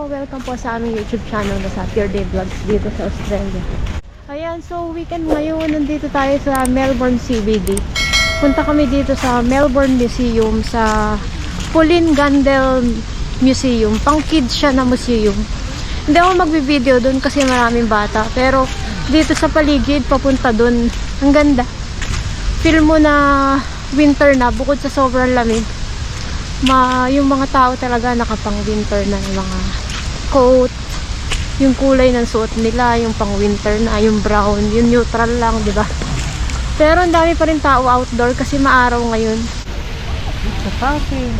welcome po sa aming YouTube channel na sa Pure Day Vlogs dito sa Australia. Ayan, so weekend ngayon, nandito tayo sa Melbourne CBD. Punta kami dito sa Melbourne Museum, sa Pauline Gandel Museum. Pang kids siya na museum. Hindi ako magbi-video doon kasi maraming bata. Pero dito sa paligid, papunta doon. Ang ganda. Feel mo na winter na, bukod sa sobrang lamig. Yung mga tao talaga nakapang winter na ng mga coat, yung kulay ng suot nila, yung pang winter na, yung brown, yung neutral lang, di ba? Pero ang dami pa rin tao outdoor kasi maaraw ngayon. It's a party.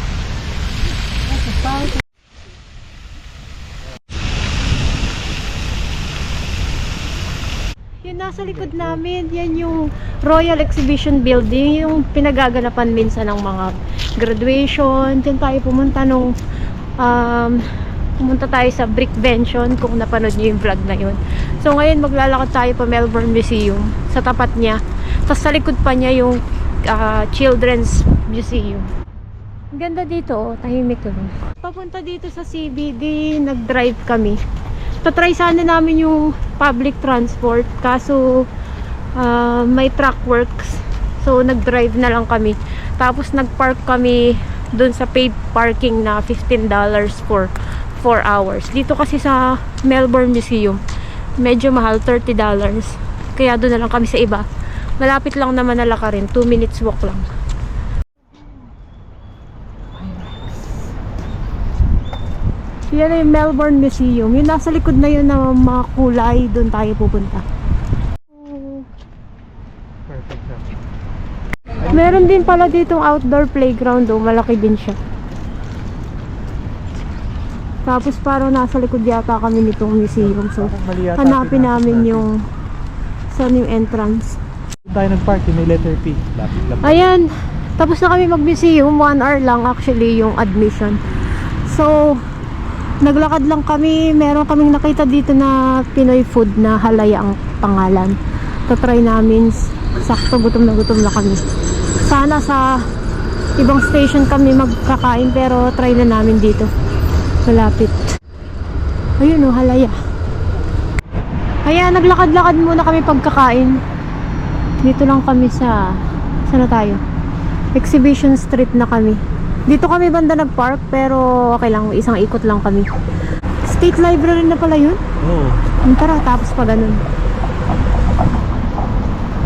It's a party. Yung nasa likod namin, yan yung Royal Exhibition Building, yung pinagaganapan minsan ng mga graduation. Diyan tayo pumunta nung pumunta tayo sa Brickvention, kung napanood niyo yung vlog na yun. So ngayon maglalakad tayo pa Melbourne Museum, sa tapat niya. Tapos sa likod pa niya yung Children's Museum. Ang ganda dito, oh, tahimik lang. Papunta dito sa CBD, nag-drive kami. Tatry sana namin yung public transport, kaso may truck works, so nag-drive na lang kami. Tapos nag-park kami dun sa paid parking na $15 for 4 hours. Dito kasi sa Melbourne Museum medyo mahal, $30. Kaya dun na lang kami sa iba. Malapit lang naman na lakarin, 2 minutes walk lang. Yan yung Melbourne Museum. Yung nasa likod na yun na mga kulay, doon tayo pupunta. Perfect na. Meron din pala ditong outdoor playground, oh. Malaki din siya. Tapos parang nasa likod yata kami nitong museum. So hanapin namin yung saan yung entrance. Tayo nag-park, may letter P. Lapit. Ayan. Tapos na kami mag-museum. 1 hour lang actually yung admission. So naglakad lang kami. Meron kaming nakita dito na Pinoy food na Halaya ang pangalan. Tatry namin. Sakto, gutom na kami. Sana sa ibang station kami magkakain, pero try na namin dito. Malapit. Ayun o, Halaya. Kaya naglakad-lakad muna kami pagkakain. Dito lang kami sa, saan na tayo? Exhibition Street na kami. Dito kami banda nag-park, pero okay lang, isang ikot lang kami. State Library na pala yun? Oo. Tara, tapos pa ganun.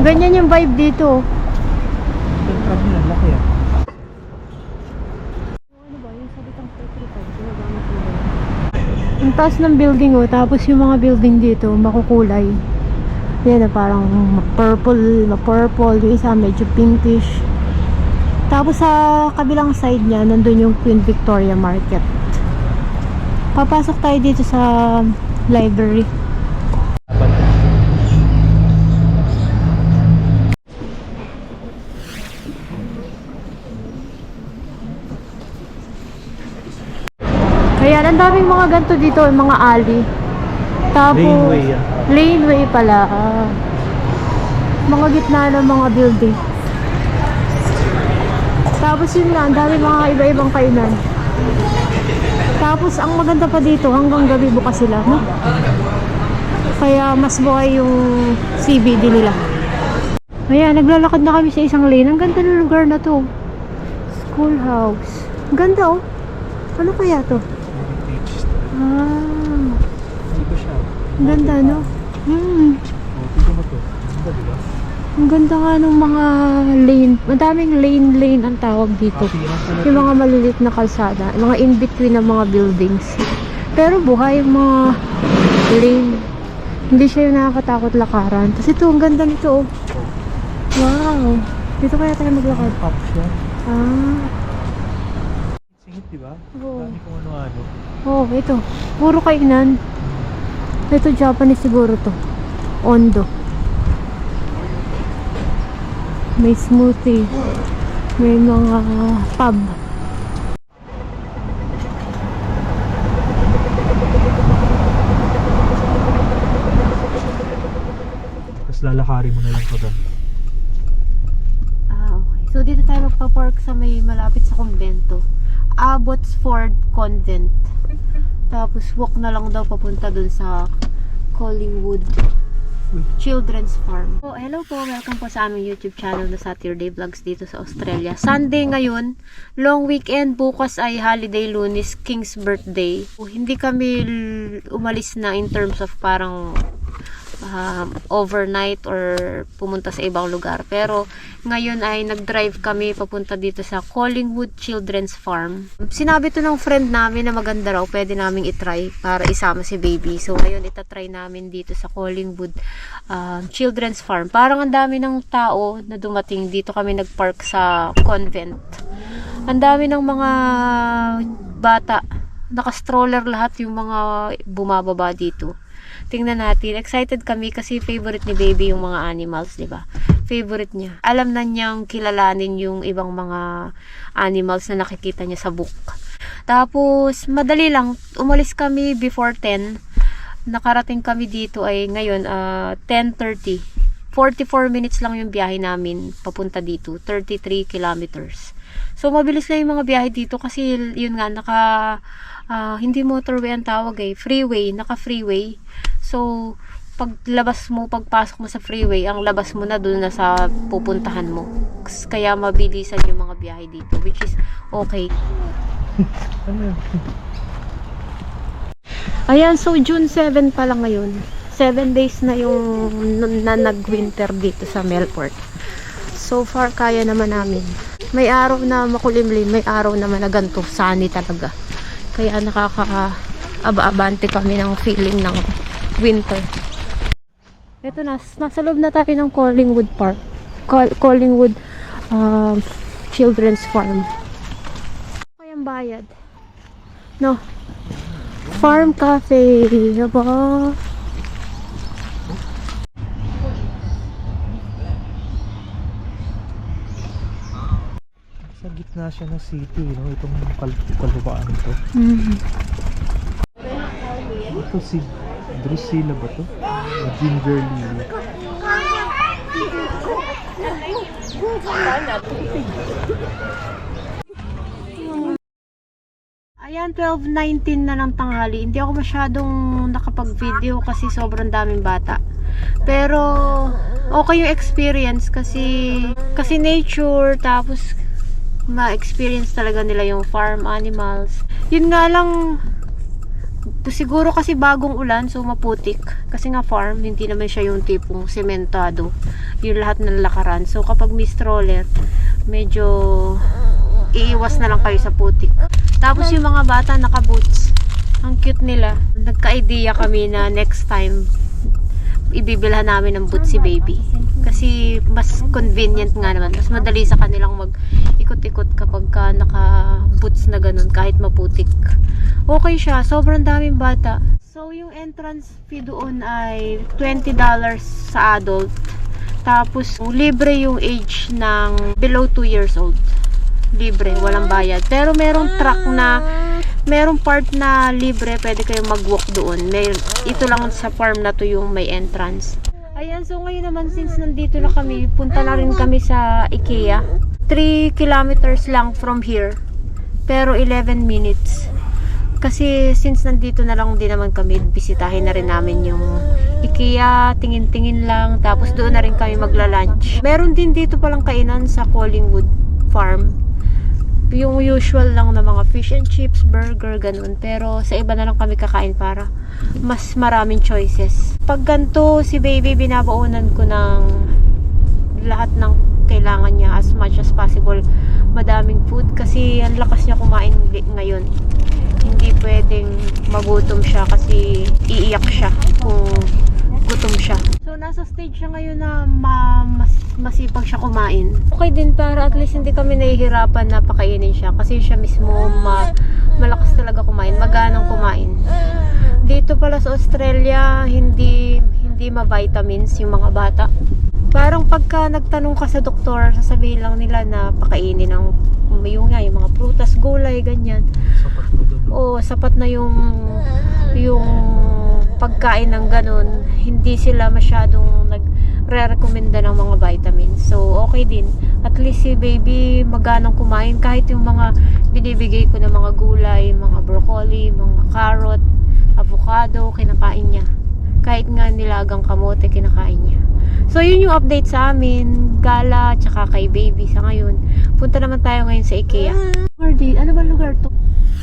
Ganyan yung vibe dito. Yung crab nila, laki ah. Ano ba, yung salitang petrified, ginagamit nila. Ang taas ng building, oh, tapos yung mga building dito, makukulay. Yan na parang purple, yung isa medyo pinkish. Tapos sa kabilang side niya, nandun yung Queen Victoria Market. Papasok tayo dito sa library. Kaya ang daming mga ganito dito, mga alley. Tapos Laneway yan. Laneway pala. Mga gitna ng mga building. Tapos yun nga, ang dami mga iba-ibang kainan. Tapos ang maganda pa dito, hanggang gabi bukas sila, no? Kaya mas buhay yung CBD nila. Ayan, naglalakad na kami sa isang lane. Ang ganda ng lugar na to. Schoolhouse. Ang ganda, oh. Ano kaya to? Hindi ko siya. Ang ganda, no? Tignan mo to. Ganda, diba? Ang ganda nga ng mga lane. Madaming lane ang tawag dito. Yung mga maliliit na kalsada. Mga in-between ng mga buildings. Pero buhay yung mga lane. Hindi siya yung nakakatakot lakaran. Tapos ito, ang ganda nito, oh. Wow. Dito kaya tayo maglakad. Pop siya. Singit, diba? Oo. Dami kung ano-ano. Oh, ito. Puro kainan. Ito, Japanese siguro to. Ondo. May smoothie. May mga pub. Tapos lalakarin mo na lang ko doon. Okay. So, dito tayo magpa-park sa may malapit sa kumbento. Abbotsford Convent. Tapos walk na lang daw papunta dun sa Collingwood Children's Farm. Oh, hello po, welcome po sa aming YouTube channel na Saturday Vlogs dito sa Australia. Sunday ngayon, long weekend, bukas ay holiday, Lunes, King's birthday. Hindi kami umalis na in terms of parang overnight or pumunta sa ibang lugar. Pero ngayon ay nag-drive kami papunta dito sa Collingwood Children's Farm. Sinabi to ng friend namin na maganda raw, pwede naming itry para isama si baby. So ngayon itatry namin dito sa Collingwood Children's Farm. Parang ang dami ng tao na dumating. Dito kami nag-park sa convent. Ang dami ng mga bata. Naka-stroller lahat yung mga bumababa dito. Tingnan natin. Excited kami kasi favorite ni baby yung mga animals, di ba? Favorite niya. Alam na niyang kilalanin yung ibang mga animals na nakikita niya sa book. Tapos, madali lang. Umalis kami before 10. Nakarating kami dito ay ngayon 10:30. 44 minutes lang yung biyahe namin papunta dito. 33 kilometers. So, mabilis lang yung mga biyahe dito kasi yun nga, hindi motorway ang tawag freeway, naka-freeway. So, pagpasok mo sa freeway, ang labas mo na dun na sa pupuntahan mo. Kaya mabilisan yung mga biyahe dito, which is okay. Ano yun? Ayan, so June 7 pa lang ngayon. 7 days na yung nag-winter dito sa Melbourne. So far, kaya naman namin. May araw na makulimlim, may araw naman na ganito, sunny talaga. Kaya nakaka-abante kami ng feeling ng winter. Ito na, nasa loob na tayo ng Collingwood Park. Collingwood Children's Farm. Kayang bayad. No. Farm Cafe. Aba. Sa gitna siya ng city, no? Itong kalubaan ito. Ito si Drusilla ba to? Ginger lily. Ayan, 12:19 na ng tanghali. Hindi ako masyadong nakapag-video kasi sobrang daming bata. Pero okay yung experience kasi nature, tapos ma-experience talaga nila yung farm animals. Yun nga lang, siguro kasi bagong ulan, so maputik. Kasi nga farm, hindi naman siya yung tipong sementado. Yung lahat ng lakaran. So kapag may stroller, medyo iiwas na lang kayo sa putik. Tapos yung mga bata naka-boots. Ang cute nila. Nagka-idea kami na next time ibibilhan namin ng boots si baby. Kasi mas convenient nga naman. Mas madali sa kanilang mag-ikot-ikot kapag ka naka-boots na ganun kahit maputik. Okay siya. Sobrang daming bata. So yung entrance fee doon ay $20 sa adult. Tapos libre yung age ng below 2 years old. Libre, walang bayad. Pero merong part na libre, pwede kayong mag-walk doon. Ito lang sa farm na to yung may entrance. Ayan, so ngayon naman since nandito na kami, punta na rin kami sa IKEA. 3 kilometers lang from here. Pero 11 minutes. Kasi since nandito na lang din naman kami, bisitahin na rin namin yung IKEA, tingin-tingin lang. Tapos doon na rin kami magla-lunch. Meron din dito palang kainan sa Collingwood Farm. Yung usual lang na mga fish and chips, burger, ganun. Pero sa iba na lang kami kakain para mas maraming choices. Pag ganito, si baby, binabaunan ko ng lahat ng kailangan niya as much as possible. Madaming food kasi ang lakas niya kumain ngayon. Hindi pwedeng magutom siya kasi iiyak siya kung gutom siya. So nasa stage siya ngayon na masipag siya kumain. Okay din para at least hindi kami nahihirapan na pakainin siya kasi siya mismo malakas talaga kumain, maganang kumain. Dito pala sa Australia, hindi ma-vitamins yung mga bata. Parang pagka nagtanong ka sa doktor, sasabihin lang nila na pakainin ng yung mga prutas, gulay, ganyan. Sapat na doon. Oo, sapat na yung pagkain ng ganun. Hindi sila masyadong nagre-recommenda ng mga vitamins. So, okay din. At least si baby maganang kumain kahit yung mga binibigay ko na mga gulay, mga broccoli, mga carrot, avocado, kinakain niya. Kahit nga nilagang kamote, kinakain niya. So, yun yung update sa amin. Gala, tsaka kay baby sa ngayon. Punta naman tayo ngayon sa IKEA. Ano ba lugar to?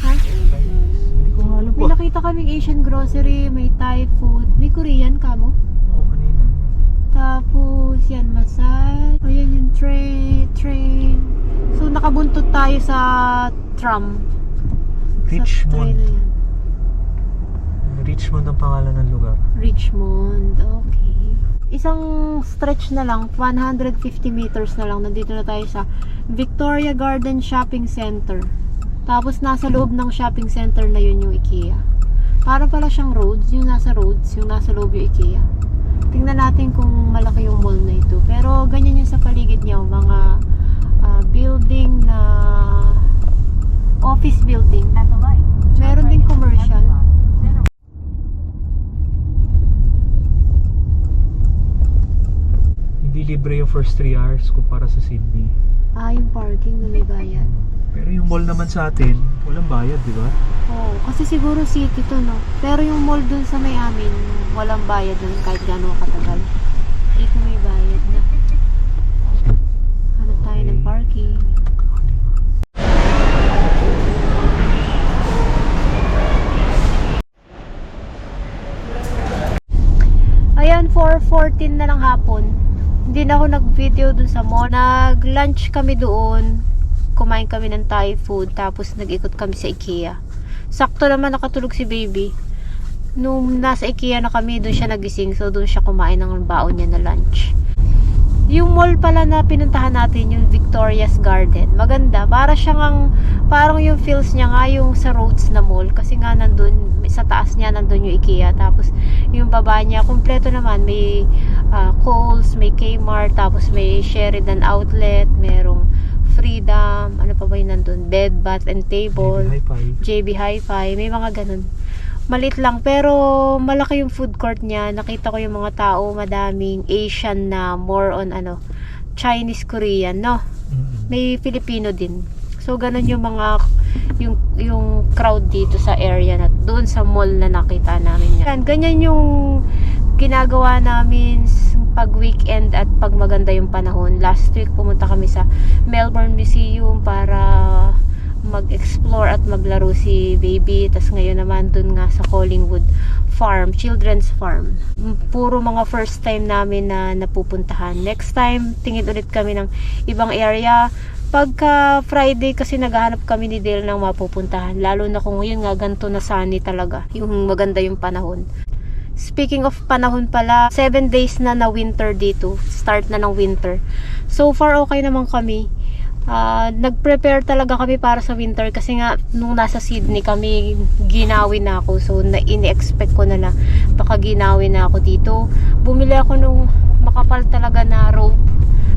Ha? Hindi ko nga alam po. May nakita kaming Asian grocery, may Thai food, may Korean kamo. Oo, kanina. Tapos, yan, massage. Ayan yung train. So, nakabuntot tayo sa tram. Sa train Richmond. na yan. Richmond ang pangalan ng lugar. Richmond, okay. Isang stretch na lang, 150 meters na lang, nandito na tayo sa Victoria Garden Shopping Center. Tapos nasa loob ng shopping center na yun yung IKEA. Para pala siyang roads, yung nasa loob yung IKEA. Tingnan natin kung malaki yung mall na ito. Pero ganyan yung sa paligid niya, mga building na office building. Meron din commercial. Hindi libre yung first 3 hours kumpara sa Sydney. Yung parking na may bayad. Pero yung mall naman sa atin, walang bayad, di ba? Oo, kasi siguro city to, no? Pero yung mall dun sa may amin, walang bayad nun kahit gano'ng katagal. Dito may bayad na. Hanap tayo ng parking. Ayan, 4:14 na ng hapon. Hindi na ako nag-video dun sa mall. Nag-lunch kami doon. Kumain kami ng Thai food. Tapos nag-ikot kami sa IKEA. Sakto naman nakatulog si baby. Nung nasa IKEA na kami, doon siya nagising. So doon siya kumain ng baon niya na lunch. Yung mall pala na pinuntahan natin, yung Victoria's Garden. Maganda. Parang yung feels niya nga yung sa Rhodes na mall. Kasi nga nandun, sa taas niya nandun yung IKEA. Tapos yung baba niya, kumpleto naman. May Kohl's, may Kmart, tapos may Sheridan Outlet, merong Freedom, ano pa ba yung nandun? Bed, Bath and Table, JB Hi-Fi, may mga ganun. Malit lang, pero malaki yung food court niya. Nakita ko yung mga tao, madaming Asian na, more on Chinese, Korean, no? May Filipino din. So, ganun yung mga, yung crowd dito sa area na, doon sa mall na nakita namin yan. Ganyan yung ginagawa namin pag weekend at pag maganda yung panahon. Last week, pumunta kami sa Melbourne Museum para mag-explore at maglaro si baby. Tas ngayon naman dun nga sa Collingwood Farm, Children's Farm. Puro mga first time namin na napupuntahan. Next time, tingin ulit kami ng ibang area. Pagka Friday kasi naghahanap kami ni Dale ng mapupuntahan. Lalo na kung ngayon nga ganito na sunny talaga. Yung maganda yung panahon. Speaking of panahon pala, 7 days na winter dito. Start na ng winter. So far okay naman kami. Nag-prepare talaga kami para sa winter kasi nga nung nasa Sydney kami, ginawi na ako. So ini-expect ko na baka ginawi na ako dito. Bumili ako nung makapal talaga na rope.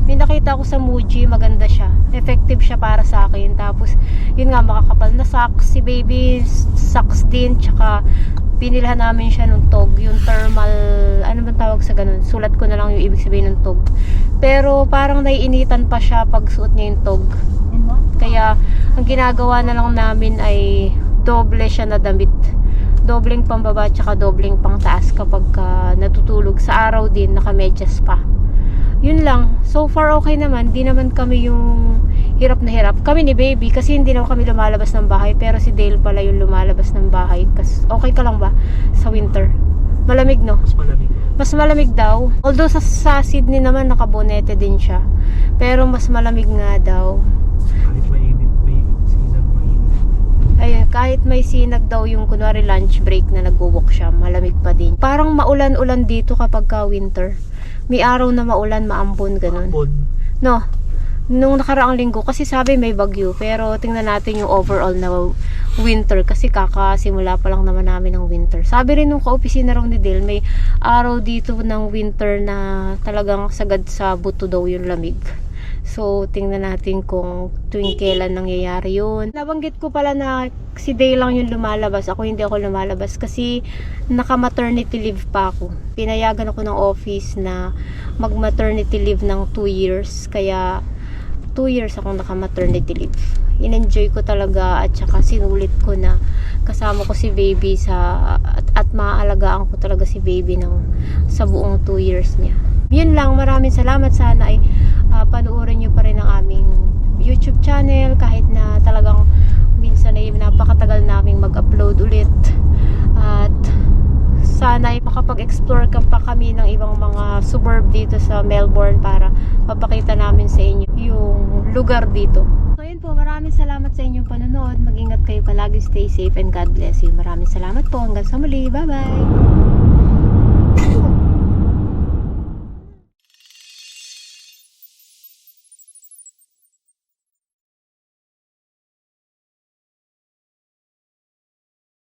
May nakita ako sa Muji, maganda siya. Effective siya para sa akin. Tapos yun nga, makakapal na socks. Si baby socks din. Tsaka pinilhan namin siya nung tog. Yung thermal, ano ba tawag sa ganun? Sulat ko na lang yung ibig sabihin ng tog. Pero parang naiinitan pa siya pag suot niya yung tog. Kaya ang ginagawa na lang namin ay doble siya na damit. Dobleng pambaba tsaka dobleng pang taas kapag natutulog. Sa araw din, nakamedyas pa. Yun lang. So far okay naman. Di naman kami yung hirap na hirap. Kami ni baby kasi hindi naman kami lumalabas ng bahay. Pero si Dale pala yung lumalabas ng bahay. Kasi okay ka lang ba sa winter? Malamig, no? Mas malamig. Mas malamig daw. Although sa Sydney naman nakabonete din siya. Pero mas malamig nga daw. Kahit mainit, may sinag mainit. Ayun, kahit may sinag daw yung kunwari lunch break na nag-walk siya, malamig pa din. Parang maulan-ulan dito kapag winter. May araw na maulan, maambon, ganun. Ambon. No, nung nakaraang linggo, kasi sabi may bagyo. Pero tingnan natin yung overall na winter. Kasi kakasimula pa lang naman namin ng winter. Sabi rin nung ka-opisina raw ni Dale, may araw dito ng winter na talagang sagad sa buto daw yung lamig. So, tingnan natin kung tuwing kailan nangyayari yun. Nabanggit ko pala na si Dale lang yung lumalabas. Ako hindi ako lumalabas kasi naka-maternity leave pa ako. Pinayagan ako ng office na mag-maternity leave ng 2 years. Kaya 2 years akong naka-maternity leave. In-enjoy ko talaga at saka sinulit ko na kasama ko si baby at maaalagaan ko talaga si baby sa buong 2 years niya. Yun lang, maraming salamat. Sana ay panuorin nyo pa rin ang aming YouTube channel kahit na talagang minsan ay napakatagal naming mag-upload ulit. At sana ay makapag-explore pa kami ng ibang mga suburb dito sa Melbourne para mapakita namin sa inyo yung lugar dito. So yun po, maraming salamat sa inyong panonood. Mag-ingat kayo palagi, stay safe and God bless you. Maraming salamat po. Hanggang sa muli. Bye-bye!